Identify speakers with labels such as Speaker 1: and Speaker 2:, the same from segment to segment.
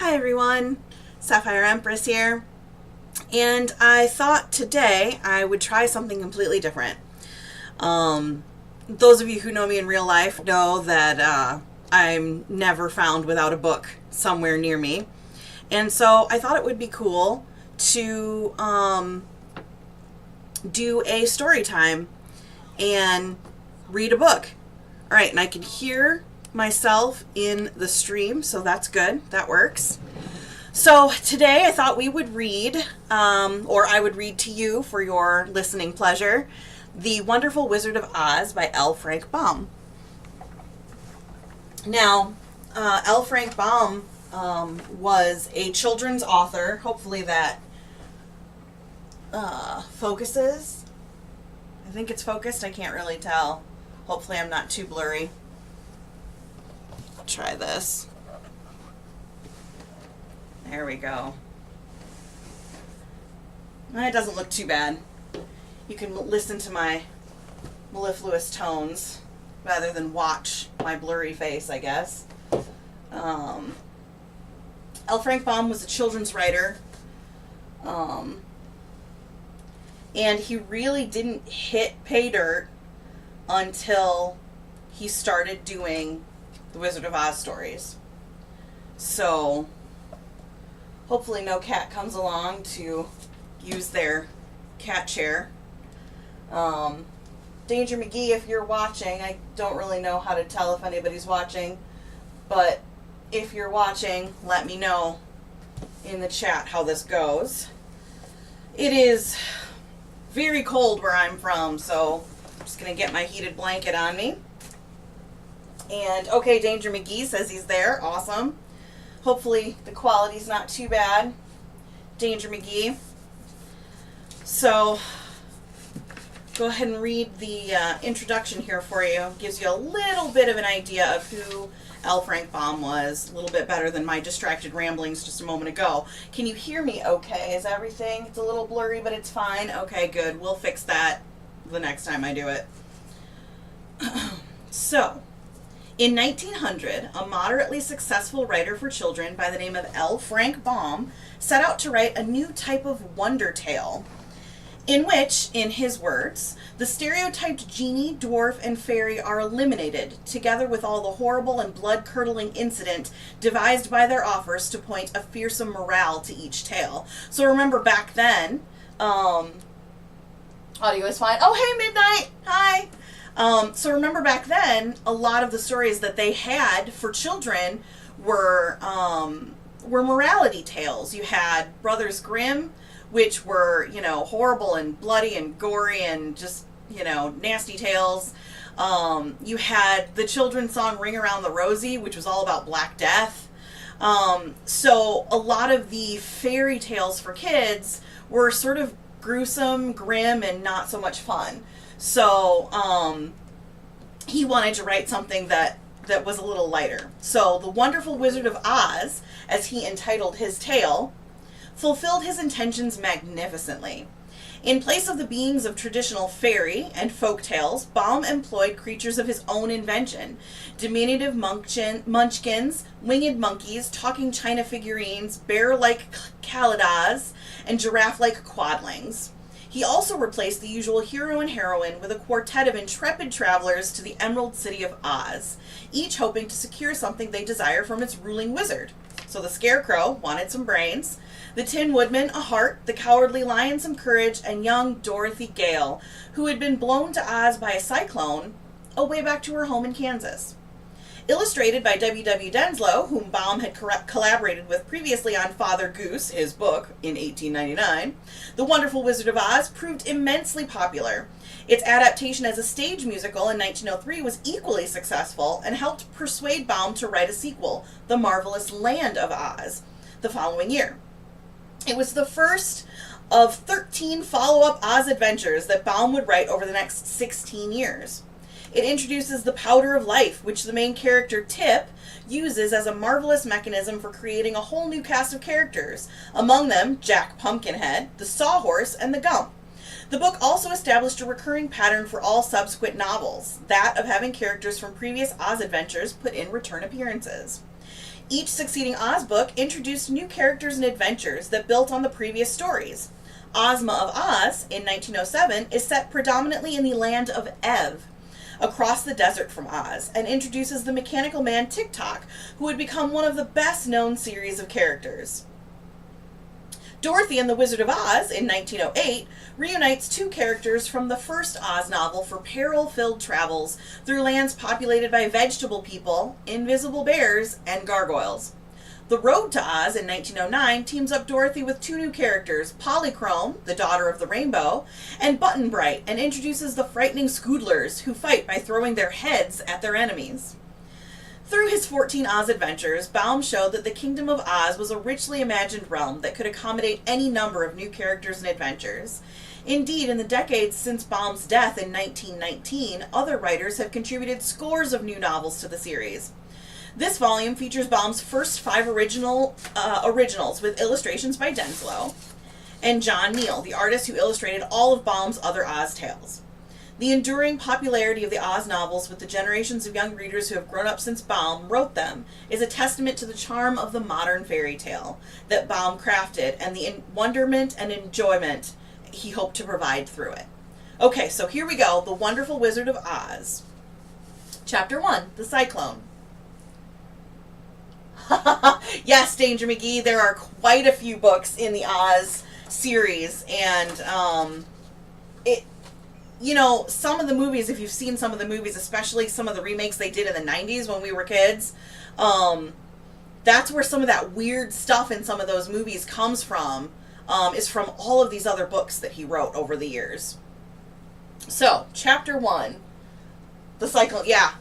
Speaker 1: Hi everyone, Sapphire Empress here, and I thought today I would try something completely different. Those of you who know me in real life know that I'm never found without a book somewhere near me, and so I thought it would be cool to do a story time and read a book. All right, and I can hear myself in the stream, so that's good. That works. So today I thought we would read, or I would read to you for your listening pleasure, The Wonderful Wizard of Oz by L. Frank Baum. Now, L. Frank Baum was a children's author. Hopefully that focuses. I think it's focused. I can't really tell. Hopefully I'm not too blurry. Try this. There we go. It doesn't look too bad. You can listen to my mellifluous tones rather than watch my blurry face, I guess. L. Frank Baum was a children's writer. And he really didn't hit pay dirt until he started doing the Wizard of Oz stories. So hopefully no cat comes along to use their cat chair. Danger McGee, if you're watching, I don't really know how to tell if anybody's watching, but if you're watching, let me know in the chat how this goes. It is very cold where I'm from, so I'm just going to get my heated blanket on me. And, okay, Danger McGee says he's there. Awesome. Hopefully the quality's not too bad. Danger McGee. So, go ahead and read the introduction here for you. Gives you a little bit of an idea of who L. Frank Baum was. A little bit better than my distracted ramblings just a moment ago. Can you hear me okay? Is everything? It's a little blurry, but it's fine. Okay, good. We'll fix that the next time I do it. So, in 1900, a moderately successful writer for children by the name of L. Frank Baum set out to write a new type of wonder tale, in which, in his words, the stereotyped genie, dwarf, and fairy are eliminated, together with all the horrible and blood-curdling incident devised by their authors to point a fearsome morale to each tale. So remember back then, audio is fine. Oh, hey, Midnight! Hi! So remember back then, a lot of the stories that they had for children were morality tales. You had Brothers Grimm, which were, horrible and bloody and gory and just, nasty tales. You had the children's song Ring Around the Rosie, which was all about Black Death. So a lot of the fairy tales for kids were sort of gruesome, grim, and not so much fun. So he wanted to write something that was a little lighter. So The Wonderful Wizard of Oz, as he entitled his tale, fulfilled his intentions magnificently. In place of the beings of traditional fairy and folk tales, Baum employed creatures of his own invention: diminutive munchkins, winged monkeys, talking china figurines, bear-like calidas, and giraffe-like quadlings. He also replaced the usual hero and heroine with a quartet of intrepid travelers to the Emerald City of Oz, each hoping to secure something they desire from its ruling wizard. So the Scarecrow wanted some brains, the Tin Woodman a heart, the Cowardly Lion some courage, and young Dorothy Gale, who had been blown to Oz by a cyclone, away back to her home in Kansas. Illustrated by W. W. Denslow, whom Baum had collaborated with previously on Father Goose, his book, in 1899, The Wonderful Wizard of Oz proved immensely popular. Its adaptation as a stage musical in 1903 was equally successful and helped persuade Baum to write a sequel, The Marvelous Land of Oz, the following year. It was the first of 13 follow-up Oz adventures that Baum would write over the next 16 years. It introduces the powder of life, which the main character, Tip, uses as a marvelous mechanism for creating a whole new cast of characters, among them Jack Pumpkinhead, the Sawhorse, and the Gump. The book also established a recurring pattern for all subsequent novels, that of having characters from previous Oz adventures put in return appearances. Each succeeding Oz book introduced new characters and adventures that built on the previous stories. Ozma of Oz, in 1907, is set predominantly in the land of Ev, across the desert from Oz, and introduces the mechanical man Tik-Tok, who would become one of the best-known series of characters. Dorothy and the Wizard of Oz, in 1908, reunites two characters from the first Oz novel for peril-filled travels through lands populated by vegetable people, invisible bears, and gargoyles. The Road to Oz, in 1909, teams up Dorothy with two new characters, Polychrome, the daughter of the rainbow, and Button Bright, and introduces the frightening Scoodlers, who fight by throwing their heads at their enemies. Through his 14 Oz adventures, Baum showed that the Kingdom of Oz was a richly imagined realm that could accommodate any number of new characters and adventures. Indeed, in the decades since Baum's death in 1919, other writers have contributed scores of new novels to the series. This volume features Baum's first 5 originals with illustrations by Denslow and John Neal, the artist who illustrated all of Baum's other Oz tales. The enduring popularity of the Oz novels with the generations of young readers who have grown up since Baum wrote them is a testament to the charm of the modern fairy tale that Baum crafted and the wonderment and enjoyment he hoped to provide through it. Okay, so here we go, The Wonderful Wizard of Oz. Chapter 1, The Cyclone. Yes, Danger McGee, there are quite a few books in the Oz series, and some of the movies, if you've seen some of the movies, especially some of the remakes they did in the 90s when we were kids, that's where some of that weird stuff in some of those movies comes from, is from all of these other books that he wrote over the years. So, Chapter 1, The Cyclone. Yeah,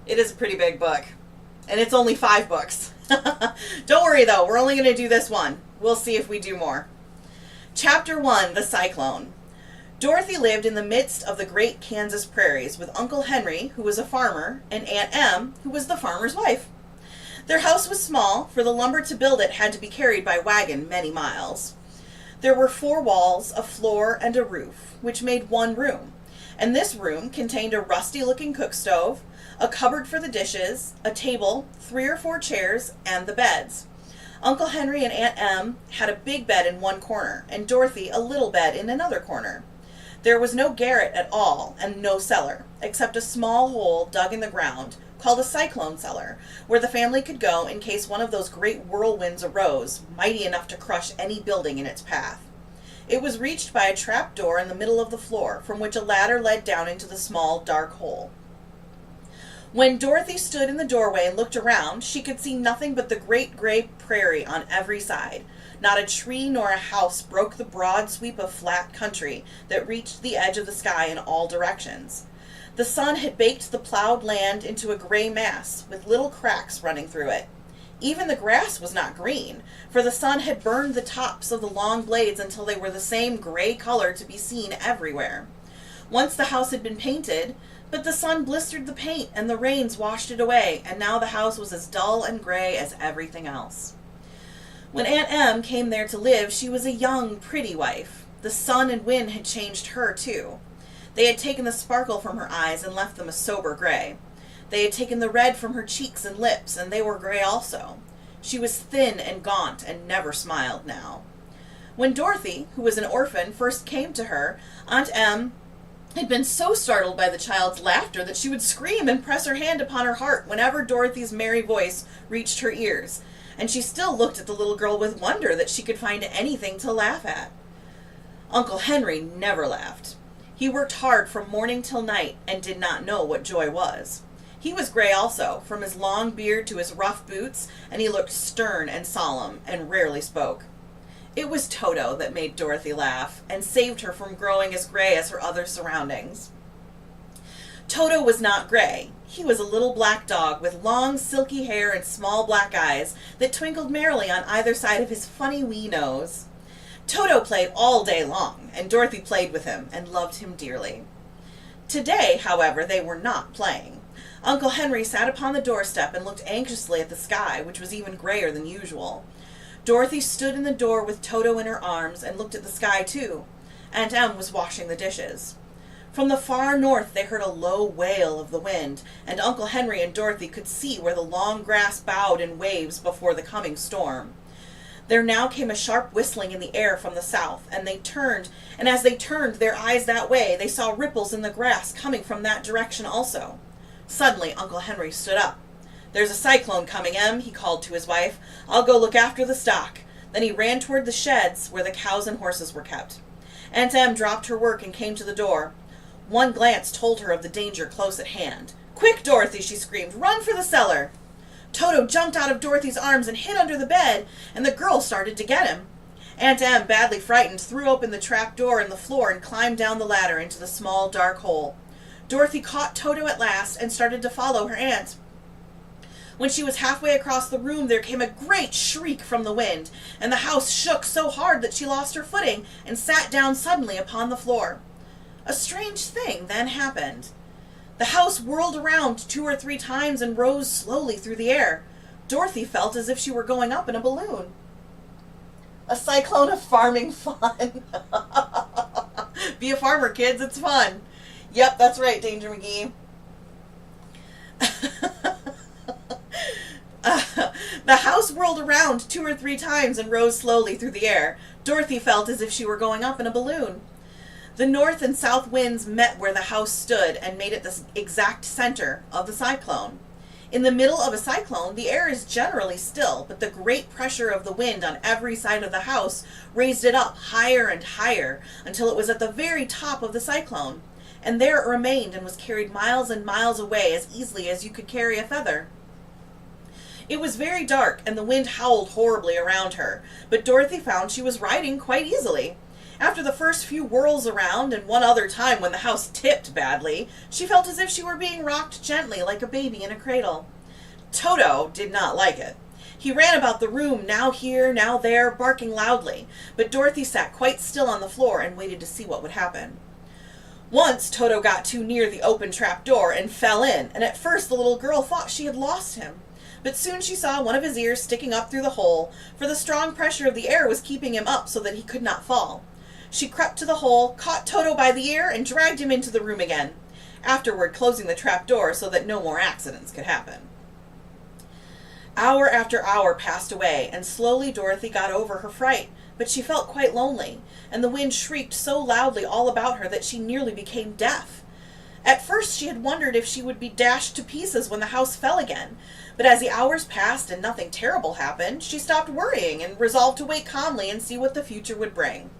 Speaker 1: it is a pretty big book. And it's only 5 books. Don't worry, though. We're only going to do this one. We'll see if we do more. Chapter 1, The Cyclone. Dorothy lived in the midst of the great Kansas prairies with Uncle Henry, who was a farmer, and Aunt Em, who was the farmer's wife. Their house was small, for the lumber to build it had to be carried by wagon many miles. There were 4 walls, a floor, and a roof, which made one room, and this room contained a rusty-looking cook stove, a cupboard for the dishes, a table, 3 or 4 chairs, and the beds. Uncle Henry and Aunt Em had a big bed in one corner, and Dorothy a little bed in another corner. There was no garret at all, and no cellar, except a small hole dug in the ground, called a cyclone cellar, where the family could go in case one of those great whirlwinds arose, mighty enough to crush any building in its path. It was reached by a trap door in the middle of the floor, from which a ladder led down into the small, dark hole. When Dorothy stood in the doorway and looked around, she could see nothing but the great gray prairie on every side. Not a tree nor a house broke the broad sweep of flat country that reached the edge of the sky in all directions. The sun had baked the plowed land into a gray mass, with little cracks running through it. Even the grass was not green, for the sun had burned the tops of the long blades until they were the same gray color to be seen everywhere. Once the house had been painted, but the sun blistered the paint and the rains washed it away, and now the house was as dull and gray as everything else. When Aunt Em came there to live, she was a young, pretty wife. The sun and wind had changed her, too. They had taken the sparkle from her eyes and left them a sober gray. They had taken the red from her cheeks and lips, and they were gray also. She was thin and gaunt and never smiled now. When Dorothy, who was an orphan, first came to her, Aunt Em had been so startled by the child's laughter that she would scream and press her hand upon her heart whenever Dorothy's merry voice reached her ears, and she still looked at the little girl with wonder that she could find anything to laugh at. Uncle Henry never laughed. He worked hard from morning till night and did not know what joy was. He was gray also, from his long beard to his rough boots, and he looked stern and solemn and rarely spoke. It was Toto that made Dorothy laugh and saved her from growing as gray as her other surroundings. Toto was not gray. He was a little black dog with long silky hair and small black eyes that twinkled merrily on either side of his funny wee nose. Toto played all day long, and Dorothy played with him and loved him dearly. Today, however, they were not playing. Uncle Henry sat upon the doorstep and looked anxiously at the sky, which was even grayer than usual. Dorothy stood in the door with Toto in her arms and looked at the sky too. Aunt Em was washing the dishes. From the far north they heard a low wail of the wind, and Uncle Henry and Dorothy could see where the long grass bowed in waves before the coming storm. There now came a sharp whistling in the air from the south, and as they turned their eyes that way, they saw ripples in the grass coming from that direction also. Suddenly Uncle Henry stood up. "There's a cyclone coming, Em," he called to his wife. "I'll go look after the stock." Then he ran toward the sheds where the cows and horses were kept. Aunt Em dropped her work and came to the door. One glance told her of the danger close at hand. "Quick, Dorothy," she screamed, "run for the cellar." Toto jumped out of Dorothy's arms and hid under the bed, and the girl started to get him. Aunt Em, badly frightened, threw open the trap door in the floor and climbed down the ladder into the small, dark hole. Dorothy caught Toto at last and started to follow her aunt. When she was halfway across the room, there came a great shriek from the wind, and the house shook so hard that she lost her footing and sat down suddenly upon the floor. A strange thing then happened. The house whirled around 2 or 3 times and rose slowly through the air. Dorothy felt as if she were going up in a balloon. A cyclone of farming fun. Be a farmer, kids. It's fun. Yep, that's right, Danger McGee. The house whirled around 2 or 3 times and rose slowly through the air. Dorothy felt as if she were going up in a balloon. The north and south winds met where the house stood and made it the exact center of the cyclone. In the middle of a cyclone, the air is generally still, but the great pressure of the wind on every side of the house raised it up higher and higher until it was at the very top of the cyclone, and there it remained and was carried miles and miles away as easily as you could carry a feather. It was very dark, and the wind howled horribly around her, but Dorothy found she was riding quite easily. After the first few whirls around, and one other time when the house tipped badly, she felt as if she were being rocked gently like a baby in a cradle. Toto did not like it. He ran about the room, now here, now there, barking loudly, but Dorothy sat quite still on the floor and waited to see what would happen. Once Toto got too near the open trap door and fell in, and at first the little girl thought she had lost him. But soon she saw one of his ears sticking up through the hole, for the strong pressure of the air was keeping him up so that he could not fall. She crept to the hole, caught Toto by the ear, and dragged him into the room again, afterward closing the trap door so that no more accidents could happen. Hour after hour passed away, and slowly Dorothy got over her fright, but she felt quite lonely, and the wind shrieked so loudly all about her that she nearly became deaf. At first she had wondered if she would be dashed to pieces when the house fell again, but as the hours passed and nothing terrible happened, she stopped worrying and resolved to wait calmly and see what the future would bring.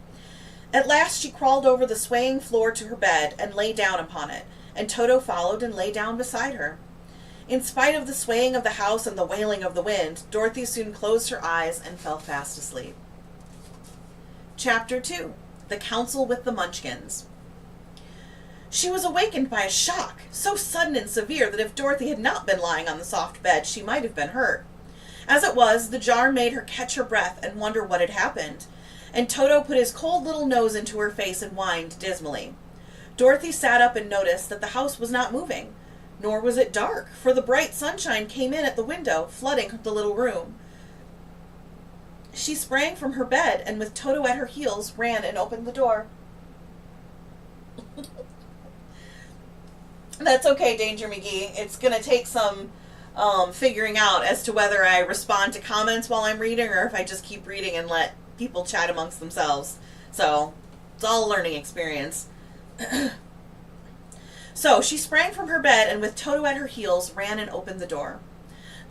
Speaker 1: At last she crawled over the swaying floor to her bed and lay down upon it, and Toto followed and lay down beside her. In spite of the swaying of the house and the wailing of the wind, Dorothy soon closed her eyes and fell fast asleep. Chapter 2. The Council with the Munchkins. She was awakened by a shock, so sudden and severe that if Dorothy had not been lying on the soft bed, she might have been hurt. As it was, the jar made her catch her breath and wonder what had happened, and Toto put his cold little nose into her face and whined dismally. Dorothy sat up and noticed that the house was not moving, nor was it dark, for the bright sunshine came in at the window, flooding the little room. She sprang from her bed, and with Toto at her heels, ran and opened the door. That's okay, Danger McGee. It's going to take some figuring out as to whether I respond to comments while I'm reading or if I just keep reading and let people chat amongst themselves. So, it's all a learning experience. So, she sprang from her bed and with Toto at her heels ran and opened the door.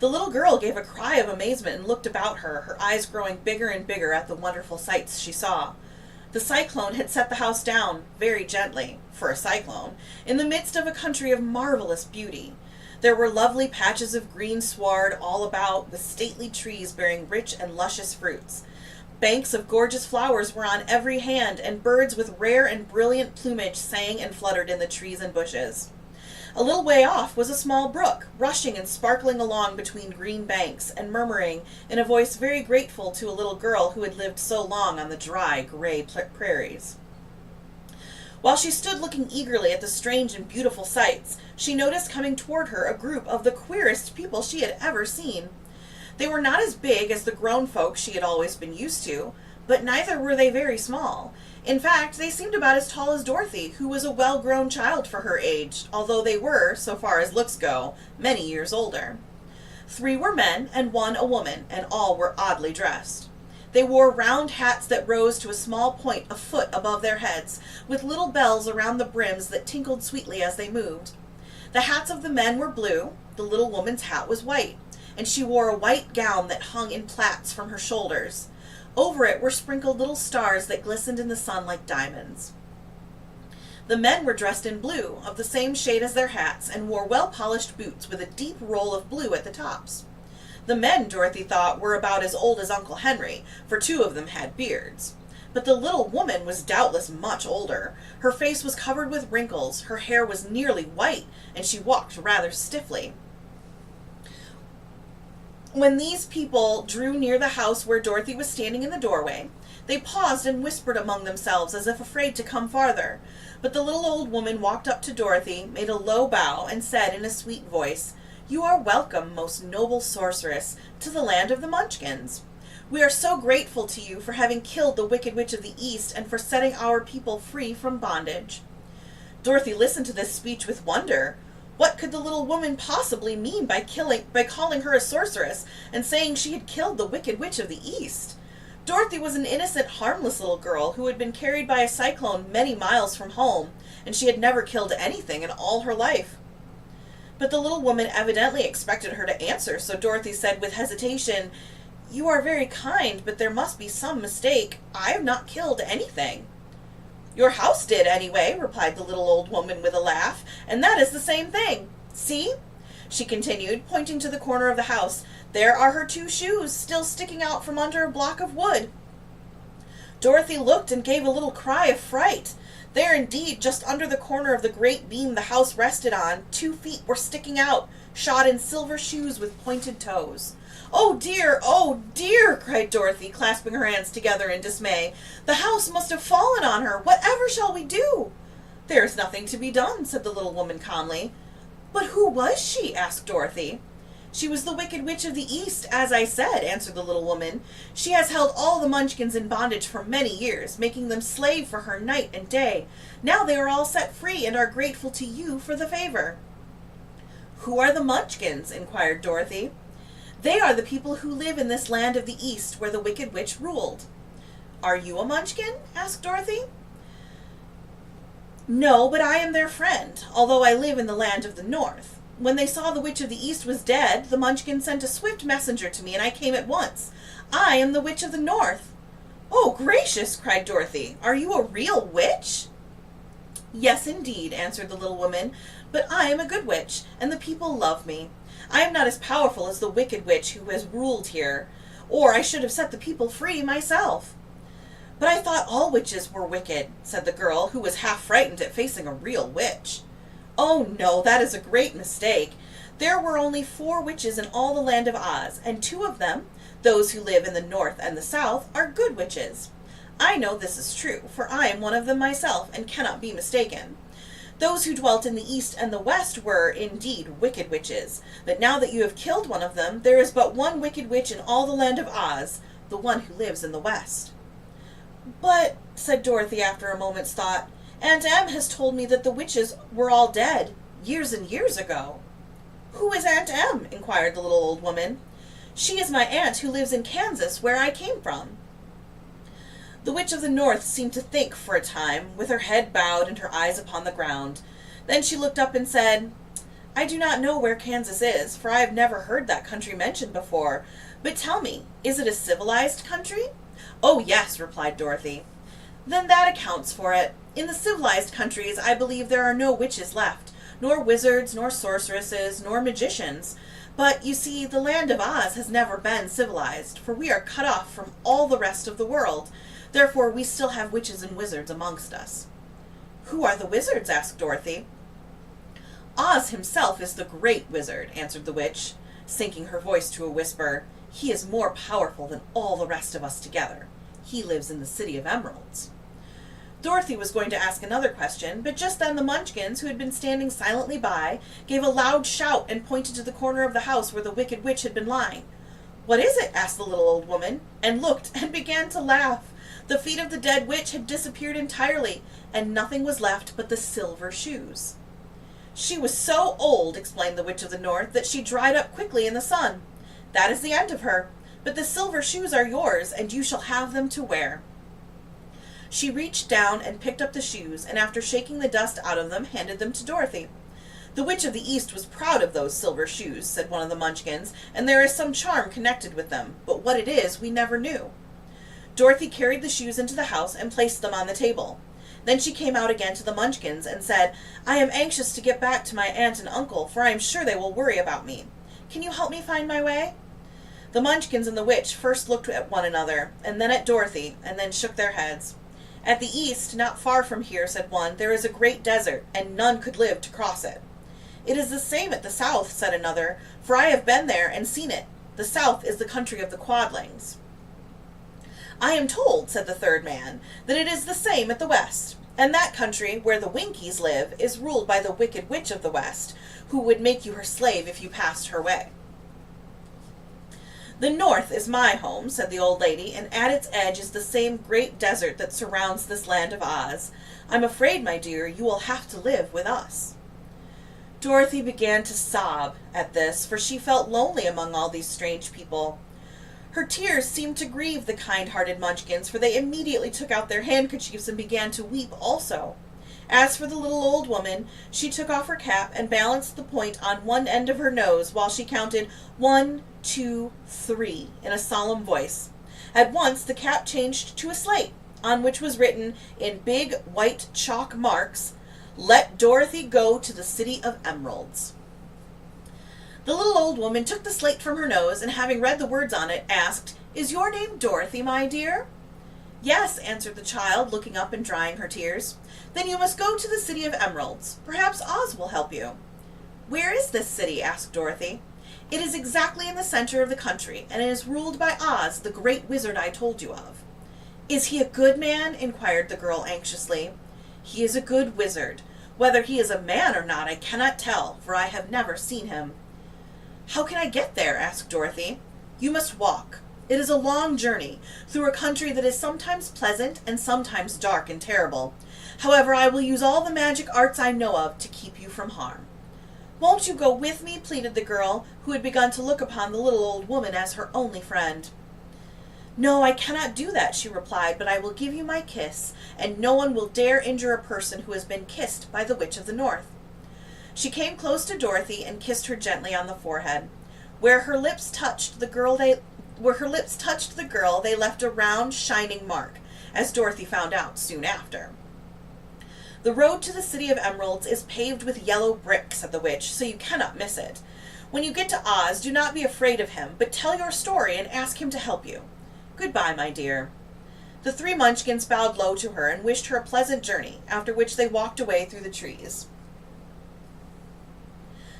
Speaker 1: The little girl gave a cry of amazement and looked about her, her eyes growing bigger and bigger at the wonderful sights she saw. The cyclone had set the house down, very gently, for a cyclone, in the midst of a country of marvelous beauty. There were lovely patches of green sward all about, with stately trees bearing rich and luscious fruits. Banks of gorgeous flowers were on every hand, and birds with rare and brilliant plumage sang and fluttered in the trees and bushes. A little way off was a small brook, rushing and sparkling along between green banks, and murmuring, in a voice very grateful to a little girl who had lived so long on the dry, gray prairies. While she stood looking eagerly at the strange and beautiful sights, she noticed coming toward her a group of the queerest people she had ever seen. They were not as big as the grown folks she had always been used to, but neither were they very small. In fact, they seemed about as tall as Dorothy, who was a well-grown child for her age, although they were, so far as looks go, many years older. 3 were men and 1 a woman, and all were oddly dressed. They wore round hats that rose to a small point a foot above their heads, with little bells around the brims that tinkled sweetly as they moved. The hats of the men were blue, the little woman's hat was white, and she wore a white gown that hung in plaits from her shoulders. Over it were sprinkled little stars that glistened in the sun like diamonds. The men were dressed in blue, of the same shade as their hats, and wore well-polished boots with a deep roll of blue at the tops. The men, Dorothy thought, were about as old as Uncle Henry, for 2 of them had beards. But the little woman was doubtless much older. Her face was covered with wrinkles, her hair was nearly white, and she walked rather stiffly. When these people drew near the house where Dorothy was standing in the doorway, they paused and whispered among themselves as if afraid to come farther. But the little old woman walked up to Dorothy, made a low bow, and said in a sweet voice, "You are welcome, most noble sorceress, to the land of the Munchkins. We are so grateful to you for having killed the Wicked Witch of the East and for setting our people free from bondage." Dorothy listened to this speech with wonder. What could the little woman possibly mean by calling her a sorceress and saying she had killed the Wicked Witch of the East? Dorothy was an innocent, harmless little girl who had been carried by a cyclone many miles from home, and she had never killed anything in all her life. But the little woman evidently expected her to answer, so Dorothy said with hesitation, "You are very kind, but there must be some mistake. I have not killed anything." "Your house did, anyway," replied the little old woman with a laugh, "and that is the same thing. See," she continued, pointing to the corner of the house, "there are her 2 shoes still sticking out from under a block of wood." Dorothy looked and gave a little cry of fright. There indeed, just under the corner of the great beam the house rested on, 2 feet were sticking out, shod in silver shoes with pointed toes. "Oh dear," cried Dorothy, clasping her hands together in dismay. "The house must have fallen on her. Whatever shall we do?" "There is nothing to be done," said the little woman calmly. "But who was she?" asked Dorothy. "She was the Wicked Witch of the East, as I said," answered the little woman. "She has held all the Munchkins in bondage for many years, making them slave for her night and day. Now they are all set free and are grateful to you for the favor." "Who are the Munchkins?" inquired Dorothy. "They are the people who live in this land of the East where the Wicked Witch ruled." "Are you a Munchkin?" asked Dorothy. "No, but I am their friend, although I live in the land of the North. When they saw the Witch of the East was dead, the Munchkins sent a swift messenger to me, and I came at once. I am the Witch of the North." "Oh, gracious!" cried Dorothy. "Are you a real witch?" "Yes, indeed," answered the little woman, "but I am a good witch, and the people love me. I am not as powerful as the Wicked Witch who has ruled here, or I should have set the people free myself." "But I thought all witches were wicked," said the girl, who was half frightened at facing a real witch. "Oh, no, that is a great mistake. There were only 4 witches in all the land of Oz, and 2 of them, those who live in the North and the South, are good witches. I know this is true, for I am one of them myself, and cannot be mistaken. Those who dwelt in the East and the West were, indeed, wicked witches, but now that you have killed one of them, there is but one wicked witch in all the land of Oz, the one who lives in the West." "But," said Dorothy after a moment's thought, "Aunt Em has told me that the witches were all dead, years and years ago." "Who is Aunt Em?" inquired the little old woman. "She is my aunt who lives in Kansas, where I came from." The Witch of the North seemed to think for a time, with her head bowed and her eyes upon the ground. Then she looked up and said, "I do not know where Kansas is, for I have never heard that country mentioned before. But tell me, is it a civilized country?" "Oh, yes," replied Dorothy. "Then that accounts for it. In the civilized countries, I believe there are no witches left, nor wizards, nor sorceresses, nor magicians. But, you see, the land of Oz has never been civilized, for we are cut off from all the rest of the world. Therefore, we still have witches and wizards amongst us." "Who are the wizards?" asked Dorothy. "Oz himself is the great wizard," answered the witch, sinking her voice to a whisper. "He is more powerful than all the rest of us together. He lives in the City of Emeralds." Dorothy was going to ask another question, but just then the Munchkins, who had been standing silently by, gave a loud shout and pointed to the corner of the house where the Wicked Witch had been lying. "What is it?" asked the little old woman, and looked and began to laugh. The feet of the dead witch had disappeared entirely, and nothing was left but the silver shoes. She was so old, explained the Witch of the North, that she dried up quickly in the sun. That is the end of her, but the silver shoes are yours, and you shall have them to wear. She reached down and picked up the shoes, and after shaking the dust out of them, handed them to Dorothy. The Witch of the East was proud of those silver shoes, said one of the Munchkins, and there is some charm connected with them, but what it is we never knew. Dorothy carried the shoes into the house and placed them on the table. Then she came out again to the Munchkins and said, I am anxious to get back to my aunt and uncle, for I am sure they will worry about me. Can you help me find my way? The Munchkins and the witch first looked at one another, and then at Dorothy, and then shook their heads. At the east, not far from here, said one, there is a great desert, and none could live to cross it. It is the same at the south, said another, for I have been there and seen it. The south is the country of the Quadlings. I am told, said the third man, that it is the same at the west, and that country, where the Winkies live, is ruled by the wicked witch of the west, who would make you her slave if you passed her way. The north is my home, said the old lady, and at its edge is the same great desert that surrounds this land of Oz. I'm afraid, my dear, you will have to live with us. Dorothy began to sob at this, for she felt lonely among all these strange people. Her tears seemed to grieve the kind-hearted Munchkins, for they immediately took out their handkerchiefs and began to weep also. As for the little old woman, she took off her cap and balanced the point on one end of her nose while she counted 1, 2, 3 in a solemn voice. At once the cap changed to a slate, on which was written in big white chalk marks, Let Dorothy go to the City of Emeralds. The little old woman took the slate from her nose, and having read the words on it, asked, Is your name Dorothy, my dear? Yes, answered the child, looking up and drying her tears. Then you must go to the City of Emeralds. Perhaps Oz will help you. Where is this city? Asked Dorothy. It is exactly in the center of the country, and it is ruled by Oz, the great wizard I told you of. Is he a good man? Inquired the girl anxiously. He is a good wizard. Whether he is a man or not I cannot tell, for I have never seen him. How can I get there? Asked Dorothy. You must walk. It is a long journey, through a country that is sometimes pleasant and sometimes dark and terrible. However, I will use all the magic arts I know of to keep you from harm. Won't you go with me? Pleaded the girl, who had begun to look upon the little old woman as her only friend. No, I cannot do that, she replied, but I will give you my kiss, and no one will dare injure a person who has been kissed by the Witch of the North. She came close to Dorothy and kissed her gently on the forehead. Where her lips touched the girl, they left a round, shining mark, as Dorothy found out soon after. The road to the City of Emeralds is paved with yellow brick, said the witch, so you cannot miss it. When you get to Oz, do not be afraid of him, but tell your story and ask him to help you. Goodbye, my dear. The three Munchkins bowed low to her and wished her a pleasant journey, after which they walked away through the trees.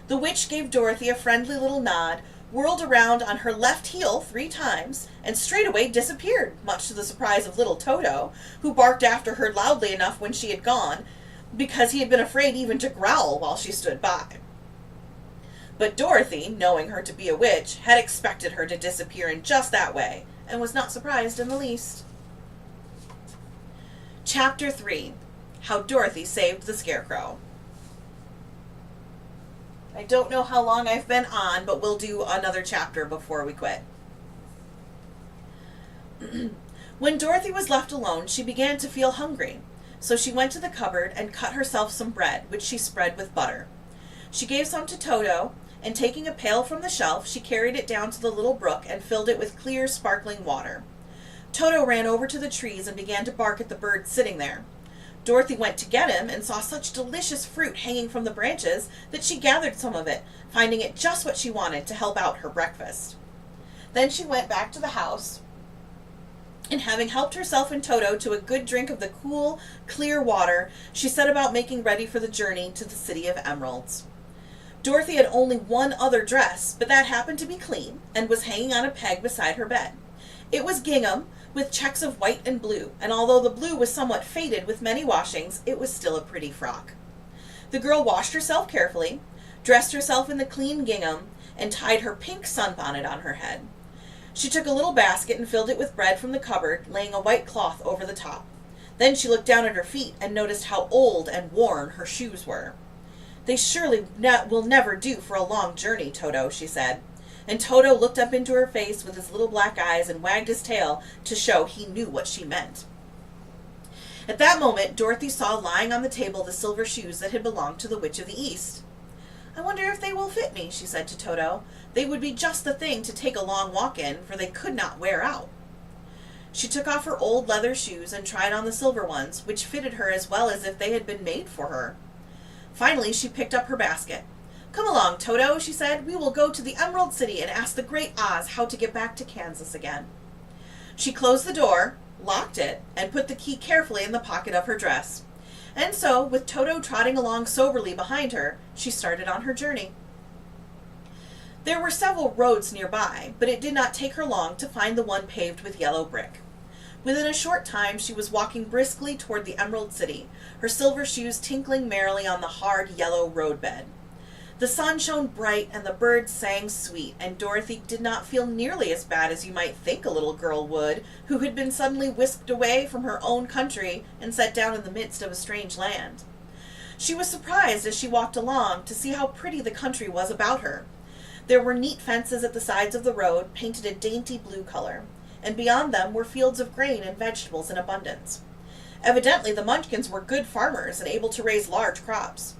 Speaker 1: The witch gave Dorothy a friendly little nod, whirled around on her left heel 3 times, and straightway disappeared, much to the surprise of little Toto, who barked after her loudly enough when she had gone, because he had been afraid even to growl while she stood by. But Dorothy, knowing her to be a witch, had expected her to disappear in just that way, and was not surprised in the least. Chapter 3. How Dorothy Saved the Scarecrow. I don't know how long I've been on, but we'll do another chapter before we quit. When Dorothy was left alone, she began to feel hungry, so she went to the cupboard and cut herself some bread, which she spread with butter. She gave some to Toto, and taking a pail from the shelf, she carried it down to the little brook and filled it with clear, sparkling water. Toto ran over to the trees and began to bark at the bird sitting there. Dorothy went to get him and saw such delicious fruit hanging from the branches that she gathered some of it, finding it just what she wanted to help out her breakfast. Then she went back to the house, and having helped herself and Toto to a good drink of the cool, clear water, she set about making ready for the journey to the City of Emeralds. Dorothy had only one other dress, but that happened to be clean and was hanging on a peg beside her bed. It was gingham, with checks of white and blue, and although the blue was somewhat faded with many washings, it was still a pretty frock. The girl washed herself carefully, dressed herself in the clean gingham, and tied her pink sunbonnet on her head. She took a little basket and filled it with bread from the cupboard, laying a white cloth over the top. Then she looked down at her feet and noticed how old and worn her shoes were. "They surely will never do for a long journey, Toto," she said. And Toto looked up into her face with his little black eyes and wagged his tail to show he knew what she meant. At that moment, Dorothy saw lying on the table the silver shoes that had belonged to the Witch of the East. "I wonder if they will fit me," she said to Toto. "They would be just the thing to take a long walk in, for they could not wear out." She took off her old leather shoes and tried on the silver ones, which fitted her as well as if they had been made for her. Finally, she picked up her basket. "Come along, Toto," she said. "We will go to the Emerald City and ask the Great Oz how to get back to Kansas again." She closed the door, locked it, and put the key carefully in the pocket of her dress. And so, with Toto trotting along soberly behind her, she started on her journey. There were several roads nearby, but it did not take her long to find the one paved with yellow brick. Within a short time she was walking briskly toward the Emerald City, her silver shoes tinkling merrily on the hard yellow roadbed. The sun shone bright and the birds sang sweet, and Dorothy did not feel nearly as bad as you might think a little girl would, who had been suddenly whisked away from her own country and set down in the midst of a strange land. She was surprised as she walked along to see how pretty the country was about her. There were neat fences at the sides of the road, painted a dainty blue color, and beyond them were fields of grain and vegetables in abundance. Evidently the Munchkins were good farmers and able to raise large crops.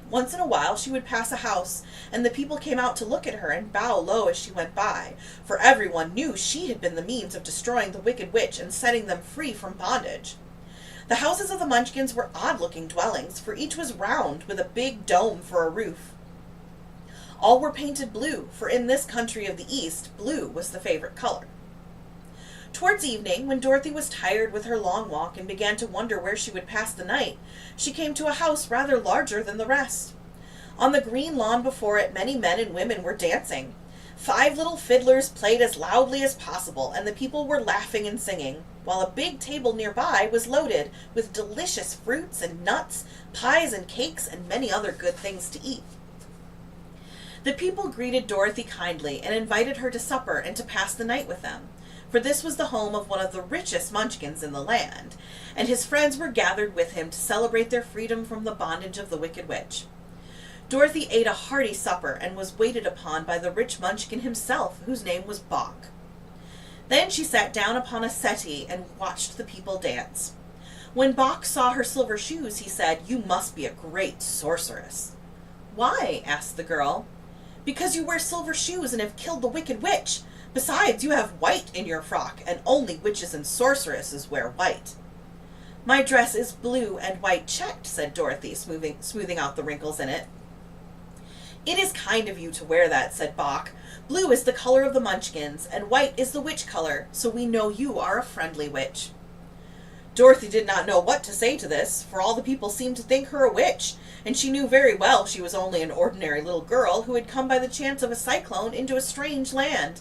Speaker 1: Once in a while she would pass a house, and the people came out to look at her and bow low as she went by, for everyone knew she had been the means of destroying the wicked witch and setting them free from bondage. The houses of the Munchkins were odd-looking dwellings, for each was round, with a big dome for a roof. All were painted blue, for in this country of the East, blue was the favorite color. Towards evening, when Dorothy was tired with her long walk and began to wonder where she would pass the night, she came to a house rather larger than the rest. On the green lawn before it, many men and women were dancing. 5 little fiddlers played as loudly as possible, and the people were laughing and singing, while a big table nearby was loaded with delicious fruits and nuts, pies and cakes, and many other good things to eat. The people greeted Dorothy kindly and invited her to supper and to pass the night with them, for this was the home of one of the richest Munchkins in the land, and his friends were gathered with him to celebrate their freedom from the bondage of the Wicked Witch. Dorothy ate a hearty supper and was waited upon by the rich Munchkin himself, whose name was Bok. Then she sat down upon a settee and watched the people dance. When Bok saw her silver shoes, he said, "You must be a great sorceress." "Why?" asked the girl. "Because you wear silver shoes and have killed the Wicked Witch. Besides, you have white in your frock, and only witches and sorceresses wear white." "My dress is blue and white checked," said Dorothy, smoothing out the wrinkles in it. "It is kind of you to wear that," said Bok. "Blue is the color of the Munchkins, and white is the witch color, so we know you are a friendly witch." Dorothy did not know what to say to this, for all the people seemed to think her a witch, and she knew very well she was only an ordinary little girl who had come by the chance of a cyclone into a strange land.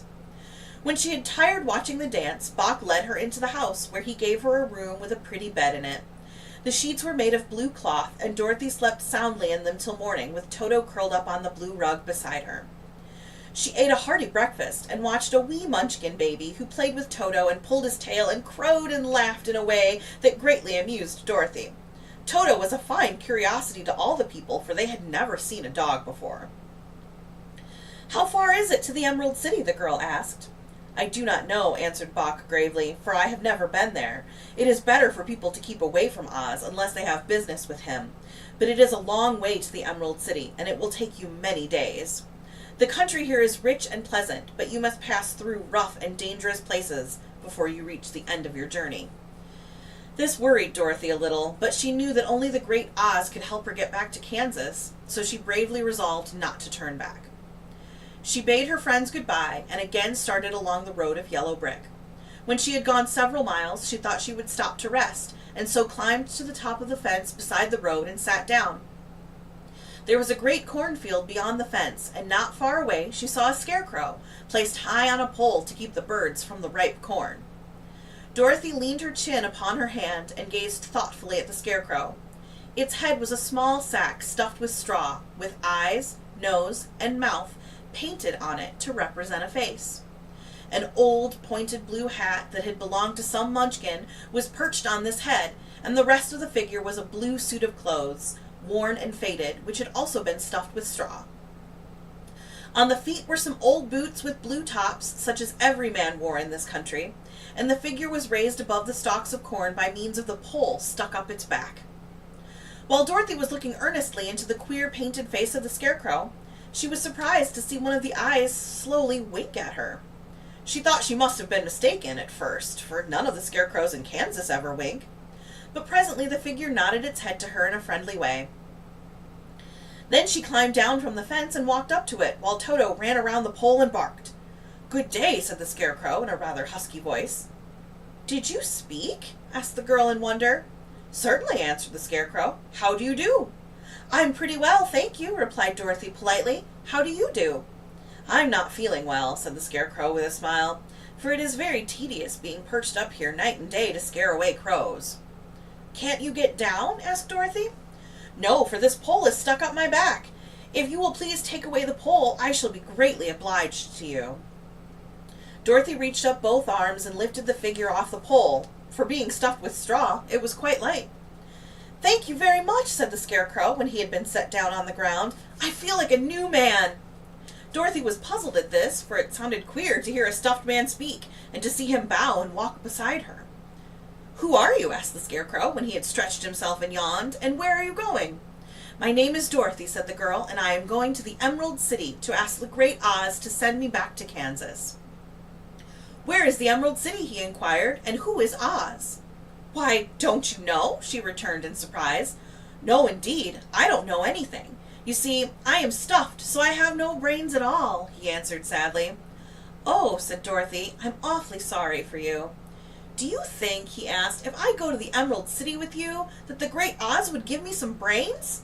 Speaker 1: When she had tired watching the dance, Bok led her into the house, where he gave her a room with a pretty bed in it. The sheets were made of blue cloth, and Dorothy slept soundly in them till morning, with Toto curled up on the blue rug beside her. She ate a hearty breakfast, and watched a wee Munchkin baby, who played with Toto and pulled his tail and crowed and laughed in a way that greatly amused Dorothy. Toto was a fine curiosity to all the people, for they had never seen a dog before. "How far is it to the Emerald City?" the girl asked. "I do not know," answered Bok gravely, "for I have never been there. It is better for people to keep away from Oz, unless they have business with him. But it is a long way to the Emerald City, and it will take you many days. The country here is rich and pleasant, but you must pass through rough and dangerous places before you reach the end of your journey." This worried Dorothy a little, but she knew that only the Great Oz could help her get back to Kansas, so she bravely resolved not to turn back. She bade her friends goodbye and again started along the road of yellow brick. When she had gone several miles, she thought she would stop to rest, and so climbed to the top of the fence beside the road and sat down. There was a great cornfield beyond the fence, and not far away she saw a scarecrow, placed high on a pole to keep the birds from the ripe corn. Dorothy leaned her chin upon her hand and gazed thoughtfully at the scarecrow. Its head was a small sack stuffed with straw, with eyes, nose, and mouth painted on it to represent a face. An old pointed blue hat that had belonged to some munchkin was perched on this head, and the rest of the figure was a blue suit of clothes, worn and faded, which had also been stuffed with straw. On the feet were some old boots with blue tops, such as every man wore in this country, and the figure was raised above the stalks of corn by means of the pole stuck up its back. While Dorothy was looking earnestly into the queer painted face of the Scarecrow, she was surprised to see one of the eyes slowly wink at her. She thought she must have been mistaken at first, for none of the Scarecrows in Kansas ever wink. But presently the figure nodded its head to her in a friendly way. Then she climbed down from the fence and walked up to it, while Toto ran around the pole and barked. "Good day," said the Scarecrow in a rather husky voice. "Did you speak?" asked the girl in wonder. "Certainly," answered the Scarecrow. "How do you do?" "I'm pretty well, thank you," replied Dorothy politely. "How do you do?" "I'm not feeling well," said the Scarecrow with a smile, "for it is very tedious being perched up here night and day to scare away crows." "Can't you get down?" asked Dorothy. "No, for this pole is stuck up my back. If you will please take away the pole, I shall be greatly obliged to you." Dorothy reached up both arms and lifted the figure off the pole. For being stuffed with straw, it was quite light. "Thank you very much," said the Scarecrow when he had been set down on the ground. "I feel like a new man." Dorothy was puzzled at this, for it sounded queer to hear a stuffed man speak, and to see him bow and walk beside her. "Who are you?" asked the Scarecrow, when he had stretched himself and yawned, "and where are you going?" "My name is Dorothy," said the girl, "and I am going to the Emerald City to ask the Great Oz to send me back to Kansas." "Where is the Emerald City?" he inquired, "and who is Oz?" "Why, don't you know?" she returned in surprise. "No, indeed, I don't know anything. You see, I am stuffed, so I have no brains at all," he answered sadly. "Oh," said Dorothy, "I'm awfully sorry for you." "Do you think," he asked, "if I go to the Emerald City with you, that the Great Oz would give me some brains?"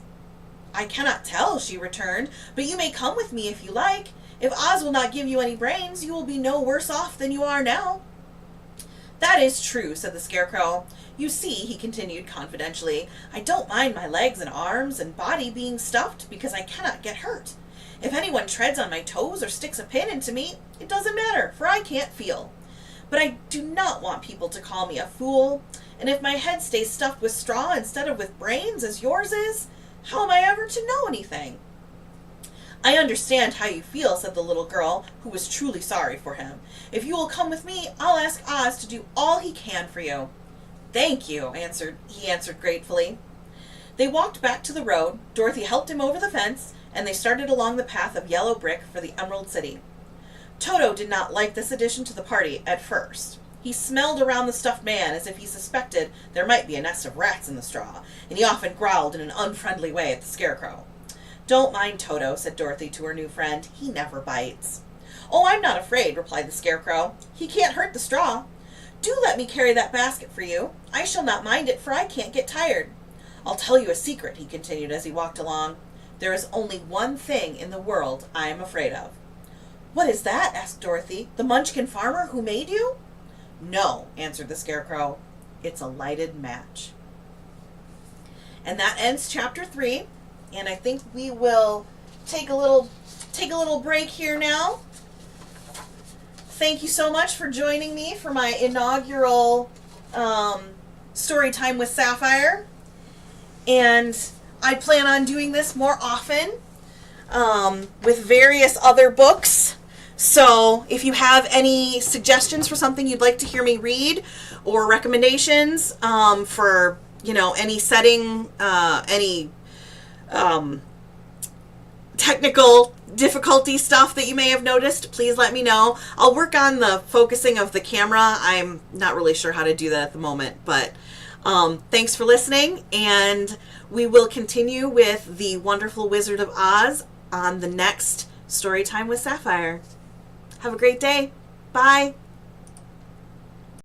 Speaker 1: "I cannot tell," she returned, "but you may come with me if you like. If Oz will not give you any brains, you will be no worse off than you are now." "That is true," said the Scarecrow. "You see," he continued confidentially, "I don't mind my legs and arms and body being stuffed because I cannot get hurt. If anyone treads on my toes or sticks a pin into me, it doesn't matter, for I can't feel. But I do not want people to call me a fool, and if my head stays stuffed with straw instead of with brains, as yours is, how am I ever to know anything?" "I understand how you feel," said the little girl, who was truly sorry for him. "If you will come with me, I'll ask Oz to do all he can for you." "Thank you," he answered gratefully. They walked back to the road, Dorothy helped him over the fence, and they started along the path of yellow brick for the Emerald City. Toto did not like this addition to the party at first. He smelled around the stuffed man as if he suspected there might be a nest of rats in the straw, and he often growled in an unfriendly way at the Scarecrow. "Don't mind Toto," said Dorothy to her new friend. "He never bites." "Oh, I'm not afraid," replied the Scarecrow. "He can't hurt the straw. Do let me carry that basket for you. I shall not mind it, for I can't get tired. I'll tell you a secret," he continued as he walked along. "There is only one thing in the world I am afraid of." "What is that?" asked Dorothy. "The Munchkin farmer who made you?" "No," answered the Scarecrow. "It's a lighted match." And that ends chapter 3. And I think we will take a little break here now. Thank you so much for joining me for my inaugural story time with Sapphire. And I plan on doing this more often with various other books. So if you have any suggestions for something you'd like to hear me read, or recommendations for, any setting, any technical difficulty stuff that you may have noticed, please let me know. I'll work on the focusing of the camera. I'm not really sure how to do that at the moment, but thanks for listening, and we will continue with the Wonderful Wizard of Oz on the next Storytime with Sapphire. Have a great day. Bye.